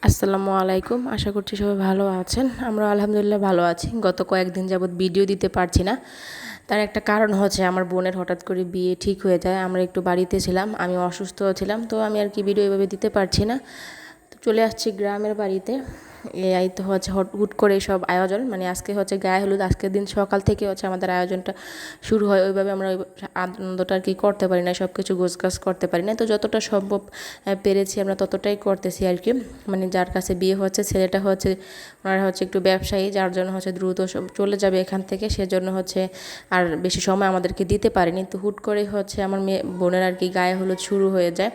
আসসালামু আলাইকুম। আশা করছি সবাই ভালো আছেন। আমরা আলহামদুলিল্লাহ ভালো আছি। গত কয়েকদিন যাবৎ ভিডিও দিতে পারছি না। তার একটা কারণ হচ্ছে আমার বোনের হঠাৎ করে বিয়ে ঠিক হয়ে যায়। আমরা একটু বাড়িতে ছিলাম, আমি অসুস্থ ছিলাম, তো আমি আর কি ভিডিও এভাবে দিতে পারছি না। তো চলে আসছি গ্রামের বাড়িতে। এই তো হচ্ছে হুট করে সব আয়োজন, মানে আজকে হচ্ছে গায়ে হলুদ, আজকের দিন সকাল থেকে হচ্ছে আমাদের আয়োজনটা শুরু হয়। ওইভাবে আমরা ওই আনন্দটা আর কি করতে পারি না, সব কিছু গোছগাছ করতে পারি না। তো যতটা সম্ভব পেরেছি আমরা ততটাই করতেছি আর কি। মানে যার কাছে বিয়ে হচ্ছে ছেলেটা হচ্ছে, ওনারা হচ্ছে একটু ব্যবসায়ী, যার জন্য হচ্ছে দ্রুত চলে যাবে এখান থেকে, সেজন্য হচ্ছে আর বেশি সময় আমাদেরকে দিতে পারিনি। তো হুট করে হচ্ছে আমার মেয়ে বোনের আর কি গায়ে হলুদ শুরু হয়ে যায়।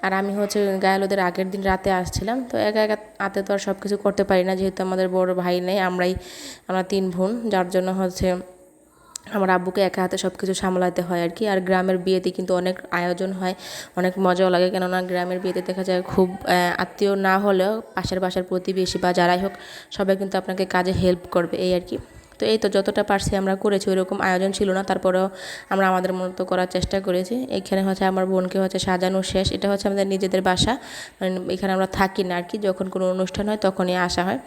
আর আমি হচ্ছে গায়ে হলুদের আগের দিন রাতে আসছিলাম, তো একা একা হাতে তো আর সব কিছু করতে পারি না, যেহেতু আমাদের বড় ভাই নেই, আমরা 3 বোন, যার জন্য হচ্ছে আমার আব্বুকে একা হাতে সব কিছু সামলাতে হয় আর কি। আর গ্রামের বিয়েতে কিন্তু অনেক আয়োজন হয়, অনেক মজাও লাগে, কেননা গ্রামের বিয়েতে দেখা যায় খুব আত্মীয় না হলেও পাশের বাসার প্রতিবেশী বা যারাই হোক সবাই কিন্তু আপনাকে কাজে হেল্প করবে, এই আর কি। তো এই তো যতটা পারছি আমরা করেছি, ওইরকম আয়োজন ছিল না, তারপরেও আমরা আমাদের মতো করার চেষ্টা করেছি। এখানে হচ্ছে আমার বোনকে হচ্ছে সাজানো শেষ, এটা হচ্ছে আমাদের নিজেদের বাসা, মানে এখানে আমরা থাকি না আর কি, যখন কোনো অনুষ্ঠান হয় তখনই আসা হয়।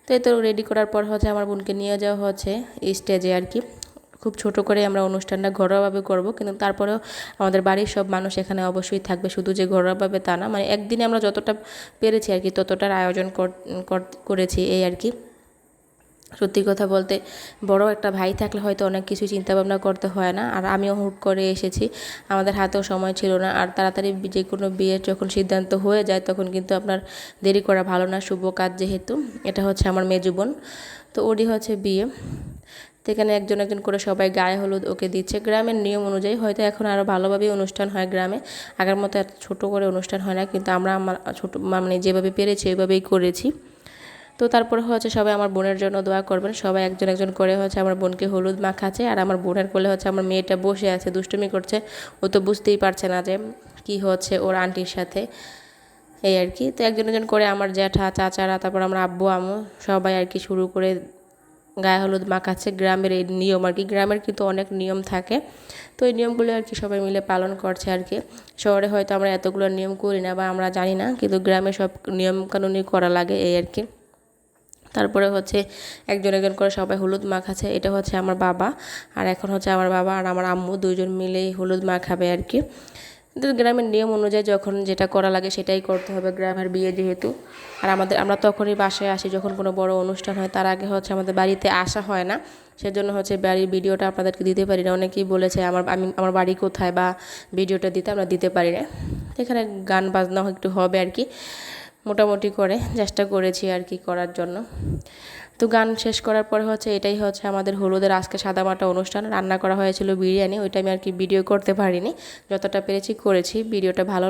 তো এই তো রেডি করার পর হচ্ছে আমার বোনকে নিয়ে যাওয়া হচ্ছে স্টেজে আর কি। খুব ছোট করে আমরা অনুষ্ঠানটা ঘরোয়াভাবে করব, কিন্তু তারপরেও আমাদের বাড়ির সব মানুষ এখানে অবশ্যই থাকবে, শুধু যে ঘরোয়াভাবে তা না, মানে একদিনে আমরা যতটা পেরেছি আর কি ততটার আয়োজন করেছি, এই আর কি। সত্যি কথা বলতে বড় একটা ভাই থাকলে হয়তো অনেক কিছু চিন্তাভাবনা করতে হয় না। আর আমিও হুট করে এসেছি, আমাদের হাতেও সময় ছিল না। আর তাড়াতাড়ি যে কোনো বিয়ের যখন সিদ্ধান্ত হয়ে যায় তখন কিন্তু আপনার দেরি করা ভালো না, শুভ কাজ যেহেতু। এটা হচ্ছে আমার মেজো বোন, তো ওরই হচ্ছে বিয়ে। তো এখানে একজন একজন করে সবাই গায়ে হলুদ ওকে দিচ্ছে গ্রামের নিয়ম অনুযায়ী। হয়তো এখন আরও ভালোভাবেই অনুষ্ঠান হয় গ্রামে, আগের মতো এত ছোটো করে অনুষ্ঠান হয় না, কিন্তু আমরা আমার ছোটো মানে যেভাবে পেরেছি ওইভাবেই করেছি। তো তারপরে হচ্ছে সবাই আমার বোনের জন্য দোয়া করবেন, সবাই একজন একজন করে হচ্ছে আমার বোনকে হলুদ মাখাচ্ছে। আর আমার বোনের কোলে হচ্ছে আমার মেয়েটা বসে আছে, দুষ্টুমি করছে। ও তো বুঝতেই পারছে না যে কি হচ্ছে ওর আন্টির সাথে, এই আর কি। তো একজন একজন করে আমার জ্যাঠা চাচারা, তারপর আমার আব্বু আম্মু সবাই আর কি শুরু করে গায়ে হলুদ মাখাচ্ছে। গ্রামের এই নিয়ম আর কি, গ্রামের কিন্তু অনেক নিয়ম থাকে, তো এই নিয়মগুলো আর কি সবাই মিলে পালন করছে আর কি। শহরে হয়তো আমরা এতগুলো নিয়ম করি না বা আমরা জানি না, কিন্তু গ্রামে সব নিয়ম কানুনই করা লাগে, এই আর কি। তারপরে হচ্ছে একজন একজন করে সবাই হলুদ মাখাচ্ছে। এটা হচ্ছে আমার বাবা, আর এখন হচ্ছে আমার বাবা আর আমার আম্মু দুইজন মিলেই হলুদ মাখাবে আর কি। কিন্তু গ্রামের নিয়ম অনুযায়ী যখন যেটা করা লাগে সেটাই করতে হবে, গ্রামের বিয়ে যেহেতু। আর আমরা তখনই বাসায় আসি যখন কোনো বড় অনুষ্ঠান হয়, তার আগে হচ্ছে আমাদের বাড়িতে আসা হয় না। সেজন্য হচ্ছে বাড়ির ভিডিওটা আপনাদেরকে দিতে পারি না। অনেকেই বলেছে আমার বাড়ি কোথায় বা ভিডিওটা দিতে, আমরা দিতে পারি না। এখানে গান বাজনা একটু হবে আর কি, মোটামুটি করে চেষ্টা করেছি আর কি করার জন্য। তো গান শেষ করার পরে হচ্ছে এটাই হচ্ছে আমাদের হলুদের আজকে সাদামাটা অনুষ্ঠান। রান্না করা হয়েছিল বিরিয়ানি, ওইটা আমি আর কি ভিডিও করতে পারিনি, যতটা পেরেছি করেছি। ভিডিওটা ভালো